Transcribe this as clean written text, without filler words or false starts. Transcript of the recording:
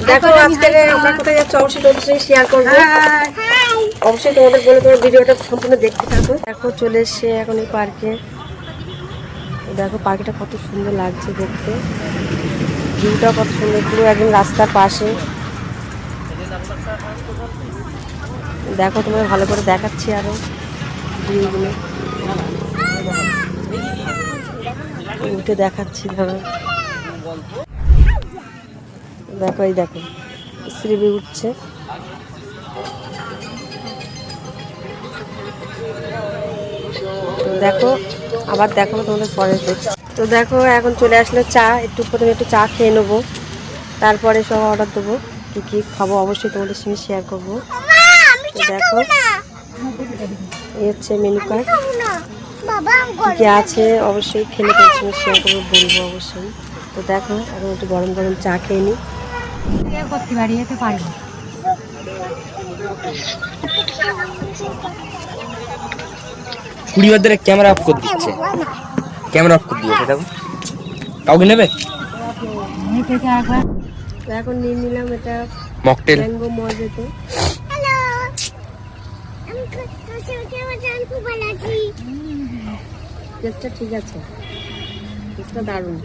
দেখো আজকে আমরা কোথায় যাচ্ছি অবশ্যই তোমাদের সঙ্গে শেয়ার করবো। অবশ্যই তোমাদের বলে তোমার ভিডিওটা সম্পূর্ণ দেখতে থাকো। দেখো চলে এসছে এখন এই পার্কে। দেখো পার্কটা কত সুন্দর লাগছে দেখতে, ভিউটা কত সুন্দর, পুরো একদম রাস্তার পাশে। দেখো তোমার ভালো করে দেখাচ্ছি আরো ভিউগুলো, উঠে দেখাচ্ছি। ধরো দেখো, এই দেখো সিঁড়ি উঠছে। তো দেখো আবার দেখো তোমাদের পরে দেখছি। তো দেখো এখন চলে আসলো চা, একটু প্রথমে একটু চা খেয়ে নেবো, তারপরে সব অর্ডার দেবো। কী কী খাবো অবশ্যই তোমাদের সঙ্গে শেয়ার করবো। তো দেখো এই হচ্ছে মেনু কার্ড, কী আছে অবশ্যই খেলে তোমাদের সঙ্গে শেয়ার করবো, বলবো অবশ্যই। তো দেখো এখন একটু গরম গরম চা খেয়ে নিই। করতে পারি, যেতে পারি। কুড়ি বার ক্যামেরা অফ করে দিচ্ছে, ক্যামেরা অফ করে দিয়েছে। দেখো কাউকে নেবে। এখন নিয়ে নিলাম এটা মকটেল ম্যাঙ্গো মজেটো। টেস্টটা ঠিক আছে, টেস্টটা দারুণ।